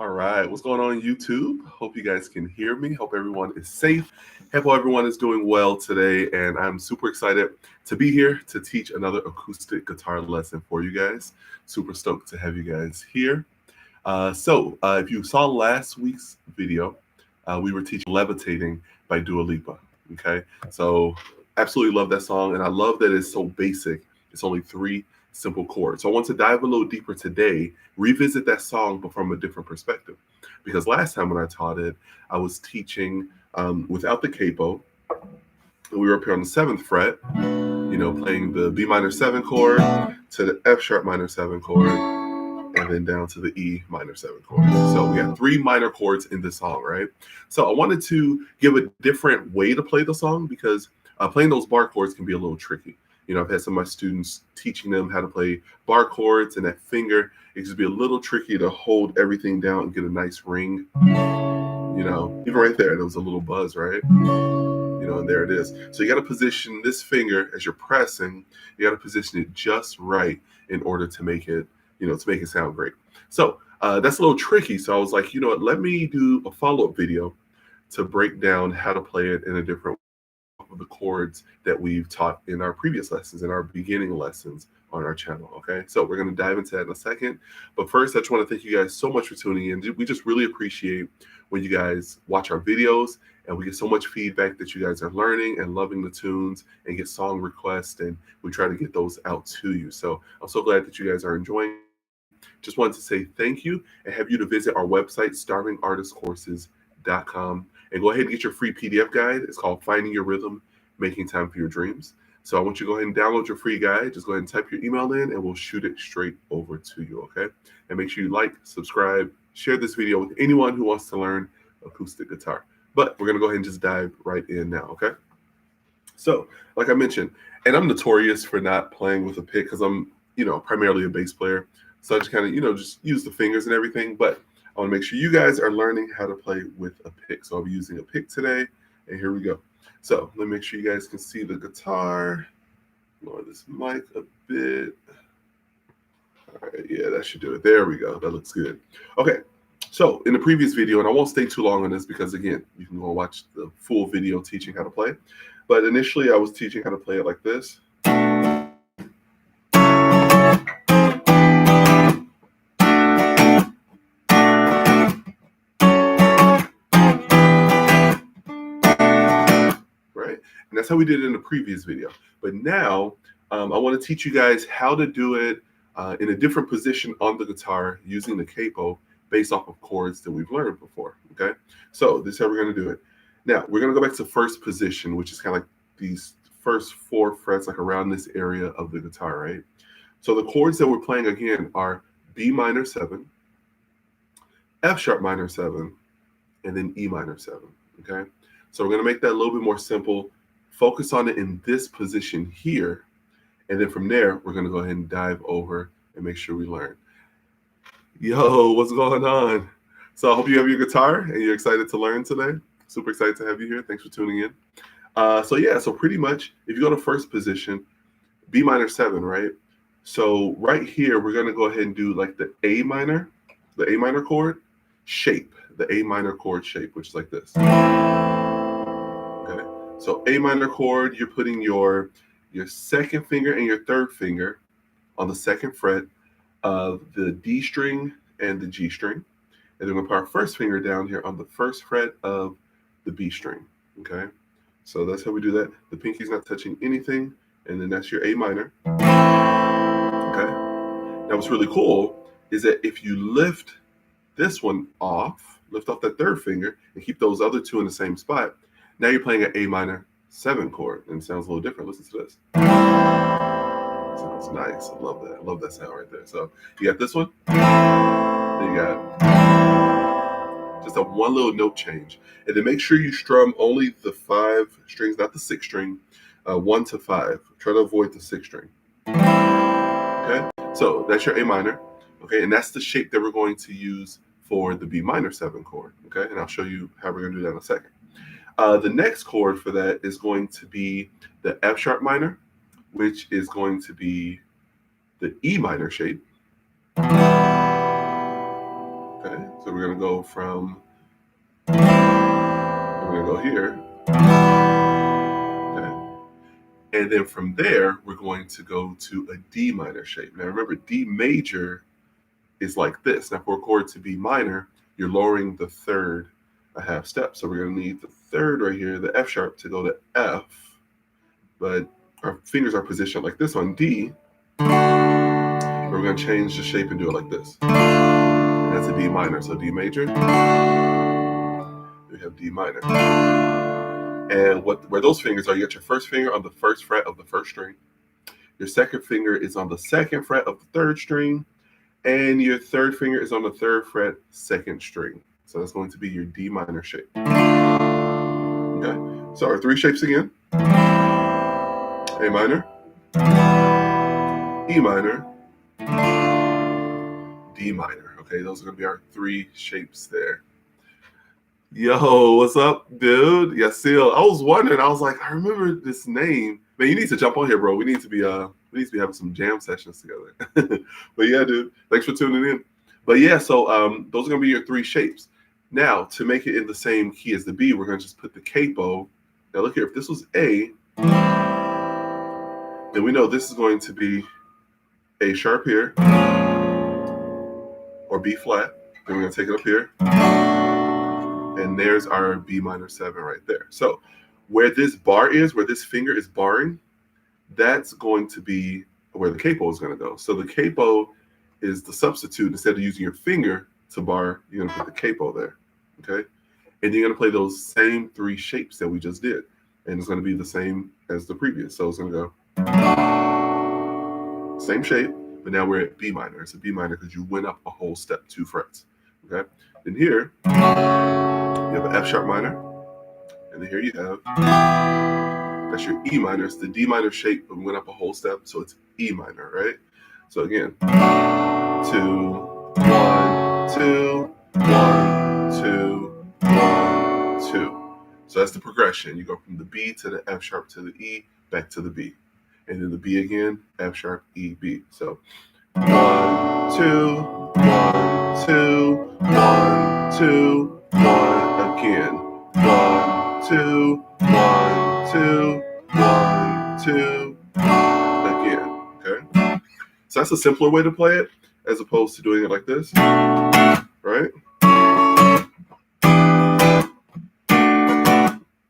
All right, what's going on YouTube? Hope you guys can hear me. Hope everyone is safe. Hope everyone is doing well today, and I'm super excited to be here to teach another acoustic guitar lesson for you guys. Super stoked to have you guys here. If you saw last week's video, we were teaching Levitating by Dua Lipa. Okay, so absolutely love that song, and I love that it's so basic. It's only three simple chords. So I want to dive a little deeper today, revisit that song, but from a different perspective. Because last time when I taught it, I was teaching without the capo. We were up here on the 7th fret, playing the B minor 7 chord to the F sharp minor 7 chord, and then down to the E minor 7 chord. So we have three minor chords in this song, right? So I wanted to give a different way to play the song because playing those bar chords can be a little tricky. I've had some of my students teaching them how to play bar chords, and that finger, it can be a little tricky to hold everything down and get a nice ring. Even right there was a little buzz, right? And there it is. So you got to position this finger as you're pressing. You got to position it just right in order to make it, to make it sound great. So that's a little tricky. So I was like, let me do a follow-up video to break down how to play it in a different of the chords that we've taught in our previous lessons, in our beginning lessons on our channel. Okay, so we're going to dive into that in a second. But first, I just want to thank you guys so much for tuning in. We just really appreciate when you guys watch our videos and we get so much feedback that you guys are learning and loving the tunes and get song requests, and we try to get those out to you. So I'm so glad that you guys are enjoying. Just wanted to say thank you and have you to visit our website, starvingartistcourses.com, and go ahead and get your free PDF guide. It's called Finding Your Rhythm, Making Time for Your Dreams. So I want you to go ahead and download your free guide. Just go ahead and type your email in and we'll shoot it straight over to you, okay? And make sure you like, subscribe, share this video with anyone who wants to learn acoustic guitar. But we're going to go ahead and just dive right in now, okay? So, like I mentioned, and I'm notorious for not playing with a pick because I'm, primarily a bass player. So I just kind of, just use the fingers and everything. But I want to make sure you guys are learning how to play with a pick. So I'll be using a pick today, and here we go. So let me make sure you guys can see the guitar. Lower this mic a bit. All right, yeah, that should do it. There we go. That looks good. Okay, so in the previous video, and I won't stay too long on this because, again, you can go watch the full video teaching how to play. But initially, I was teaching how to play it like this. And that's how we did it in the previous video. But now I want to teach you guys how to do it in a different position on the guitar using the capo based off of chords that we've learned before. Okay, so this is how we're going to do it. Now we're going to go back to first position, which is kind of like these first 4 frets, like around this area of the guitar, right? So the chords that we're playing again are B minor 7, F sharp minor 7, and then E minor 7. Okay, so we're going to make that a little bit more simple. Focus on it in this position here. And then from there, we're going to go ahead and dive over and make sure we learn. Yo, what's going on? So I hope you have your guitar and you're excited to learn today. Super excited to have you here. Thanks for tuning in. So pretty much, if you go to first position, B minor 7, right? So right here, we're going to go ahead and do like the A minor chord shape, the A minor chord shape, which is like this. Okay. So A minor chord, you're putting your second finger and your third finger on the 2nd fret of the D string and the G string. And then we're going to put our first finger down here on the 1st fret of the B string. Okay. So that's how we do that. The pinky's not touching anything. And then that's your A minor. Okay. Now what's really cool is that if you lift this one off, lift off that 3rd finger and keep those other 2 in the same spot, now you're playing an A minor 7 chord, and it sounds a little different. Listen to this. Sounds nice. I love that. I love that sound right there. So you got this one. Then you got just a one little note change. And then make sure you strum only the 5 strings, not the 6 string, 1 to 5. Try to avoid the 6 string. Okay? So that's your A minor. Okay? And that's the shape that we're going to use for the B minor 7 chord. Okay? And I'll show you how we're going to do that in a second. The next chord for that is going to be the F sharp minor, which is going to be the E minor shape. Okay, So we're going to go from, we're going to go here. Okay. And then from there, we're going to go to a D minor shape. Now remember, D major is like this. Now for a chord to be minor, you're lowering the third a half step. So we're going to need the third right here, the F sharp, to go to F. But our fingers are positioned like this on D. We're going to change the shape and do it like this. And that's a D minor. So D major, we have D minor. And where those fingers are, you got your first finger on the first fret of the first string. Your second finger is on the second fret of the third string. And your third finger is on the third fret, second string. So that's going to be your D minor shape. Okay, so our three shapes again. A minor, E minor, D minor. Okay, those are going to be our three shapes there. Yo, what's up, dude? Yasil. I was wondering. I was like, I remember this name. Man, you need to jump on here, bro. We need to be having some jam sessions together. But yeah, dude, thanks for tuning in. But yeah, so those are gonna be your three shapes. Now, to make it in the same key as the B, we're gonna just put the capo. Now look here, if this was A, then we know this is going to be A sharp here, or B flat. Then we're gonna take it up here. And there's our B minor 7 right there. So where this bar is, where this finger is barring, that's going to be where the capo is going to go. So the capo is the substitute. Instead of using your finger to bar, you're going to put the capo there. Okay? And you're going to play those same three shapes that we just did. And it's going to be the same as the previous. So it's going to go same shape, but now we're at B minor. It's a B minor because you went up a whole step, 2 frets. Okay? Then here, you have an F sharp minor, and then here you have, that's your E minor. It's the D minor shape, but we went up a whole step, so it's E minor, right? So again, 2, 1, 2, 1, 2, 1, 2. So that's the progression. You go from the B to the F sharp to the E, back to the B. And then the B again, F sharp, E, B. So 1, 2, 1, 2, 1, 2, 1. Again, 1, 2, 1, 2, 1, 2, again. Okay, so that's a simpler way to play it as opposed to doing it like this, right?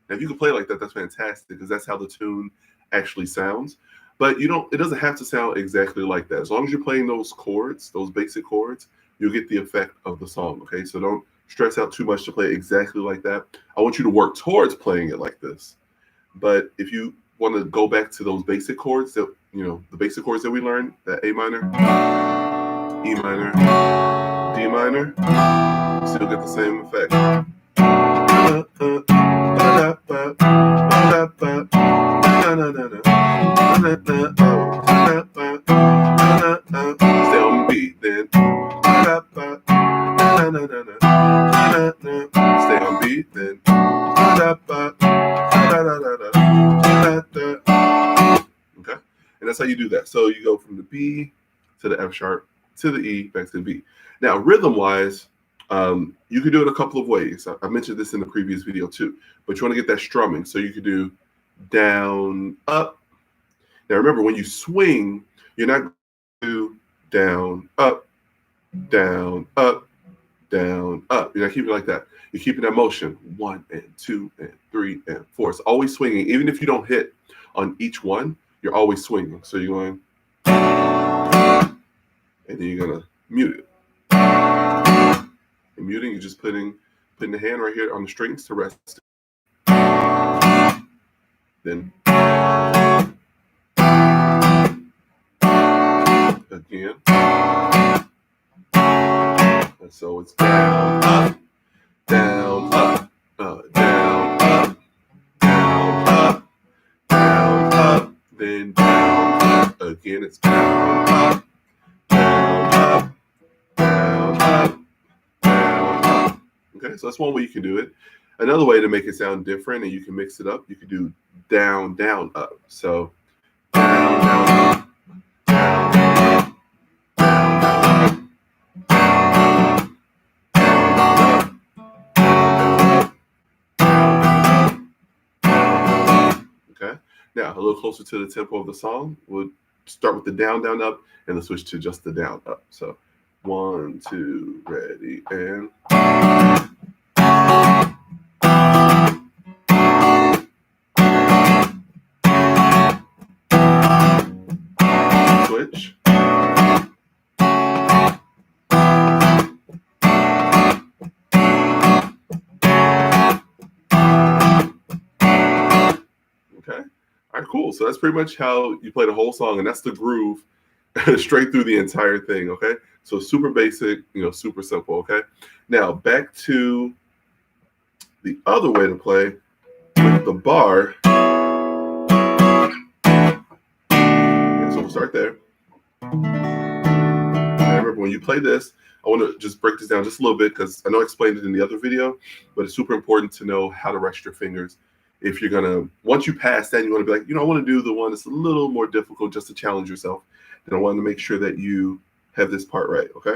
Now, if you can play like that, that's fantastic because that's how the tune actually sounds. But it doesn't have to sound exactly like that. As long as you're playing those chords, those basic chords, you'll get the effect of the song. Okay, so don't stress out too much to play it exactly like that. I want you to work towards playing it like this. But if you want to go back to those basic chords that, the basic chords that we learned, that A minor, E minor, D minor, you still get the same effect. Stay on B, then stay on B, then okay, and that's how you do that. So you go from the B to the F sharp to the E back to the B. Now, rhythm-wise, you can do it a couple of ways. I mentioned this in the previous video too, but you want to get that strumming. So you could do down, up. Now remember, when you swing, you're not going to do down, up, down, up, down, up. You're not keeping it like that. You're keeping that motion, 1 and 2 and 3 and 4. It's always swinging. Even if you don't hit on each one, you're always swinging. So you're going, and then you're going to mute it. And muting, you're just putting the hand right here on the strings to rest. Then again. And so it's down, up, down, up, down, up, down, up, down, up, then down, up. Again, it's down, up, down, up, down, up, down, up. Okay, so that's one way you can do it. Another way to make it sound different, and you can mix it up, you can do down, down, up. So down, down, up, down, down, up, down, down, up, down, down, up, down, a little closer to the tempo of the song, we'll start with the down, down, up, and then switch to just the down, up. So 1, 2, ready, and switch. Okay. All right, cool. So that's pretty much how you play the whole song, and that's the groove straight through the entire thing. Okay. So super basic, super simple. Okay. Now back to the other way to play with the bar. Yeah, so we'll start there. And remember, when you play this, I want to just break this down just a little bit because I know I explained it in the other video, but it's super important to know how to rest your fingers. If you're gonna, once you pass that, you want to be like, I want to do the one that's a little more difficult just to challenge yourself. And I want to make sure that you have this part right, okay?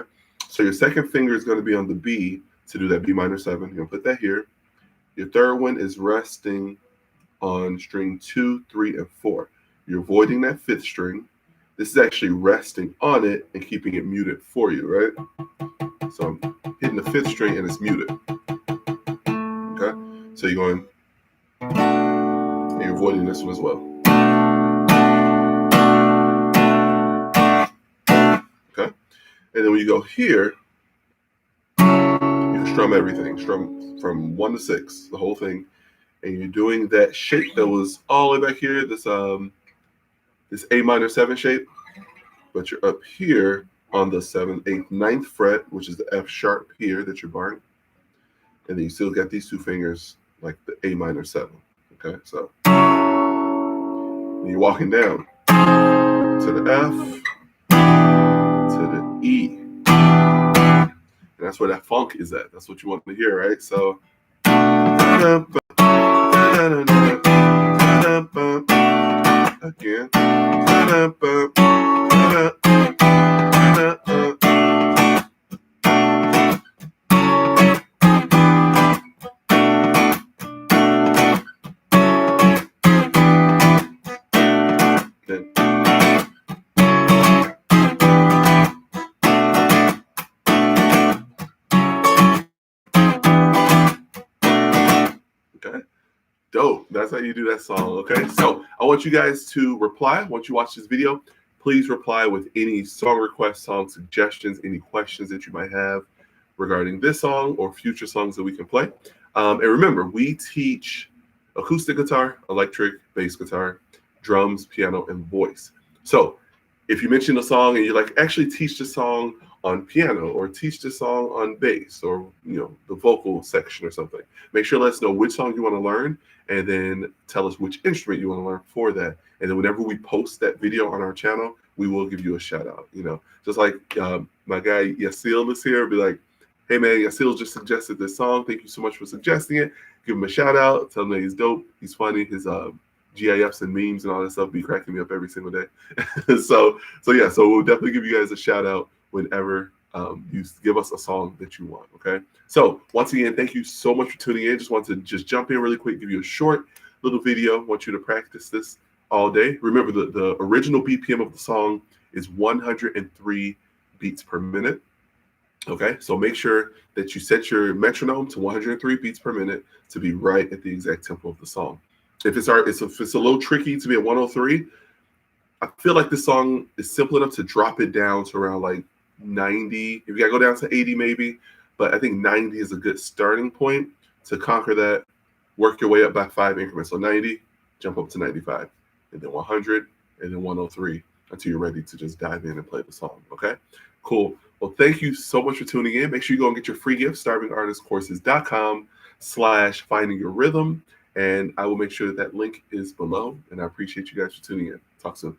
So your second finger is going to be on the B to do that B minor 7. You're going to put that here. Your third one is resting on string 2, 3, and 4. You're avoiding that 5th string. This is actually resting on it and keeping it muted for you, right? So I'm hitting the 5th string and it's muted. Okay? So you're going, and you're avoiding this one as well. Okay? And then when you go here, you can strum everything. Strum from 1 to 6, the whole thing. And you're doing that shape that was all the way back here, this A minor 7 shape, but you're up here on the 7th, 8th, 9th fret, which is the F sharp here that you're barring. And then you still got these 2 fingers like the A minor 7. Okay, so you're walking down to the F, to the E. And that's where that funk is at. That's what you want to hear, right? So again. Okay. Dope. That's how you do that song. Okay. So I want you guys to reply. Once you watch this video, please reply with any song requests, song suggestions, any questions that you might have regarding this song or future songs that we can play. And remember, we teach acoustic guitar, electric, bass guitar, drums, piano, and voice. So if you mention a song and you're like, actually teach the song on piano or teach the song on bass or the vocal section or something, make sure let us know which song you want to learn and then tell us which instrument you want to learn for that. And then whenever we post that video on our channel, we will give you a shout out. Just like my guy Yasil is here, be like, hey man, Yasil just suggested this song. Thank you so much for suggesting it. Give him a shout out. Tell him that he's dope. He's funny. His GIFs and memes and all that stuff be cracking me up every single day. So we'll definitely give you guys a shout out whenever you give us a song that you want. Okay. So once again, thank you so much for tuning in. Just want to jump in really quick, give you a short little video. Want you to practice this all day. Remember the original BPM of the song is 103 beats per minute. Okay, so make sure that you set your metronome to 103 beats per minute to be right at the exact tempo of the song. If it's a little tricky to be at 103, I feel like this song is simple enough to drop it down to around like 90. If you gotta go down to 80 maybe, but I think 90 is a good starting point to conquer that. Work your way up by 5 increments. So 90, jump up to 95, and then 100, and then 103 until you're ready to just dive in and play the song. Okay, cool. Well, thank you so much for tuning in. Make sure you go and get your free gift, starvingartistcourses.com/findingyourrhythm. And I will make sure that link is below. And I appreciate you guys for tuning in. Talk soon.